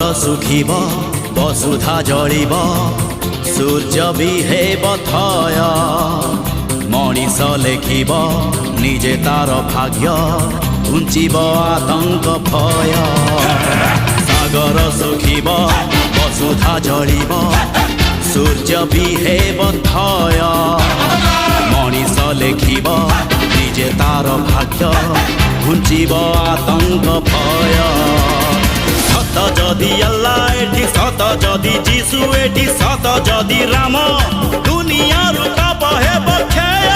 सुखीब वसुधा जलिब सूर्य भी हेब थय मनीष लेखिब निजे तार भाग्य घुंचिब आतंक भय सागर सुखीब वसुधा जलिब सूर्य भी हेब थय मनीष लेखिब निजे तार भाग्य घुंचिब आतंक भय सत जदि अल्लाह एठी सत जदि जीशु एठी सत जदि राम दुनिया रूप हेब क्षय।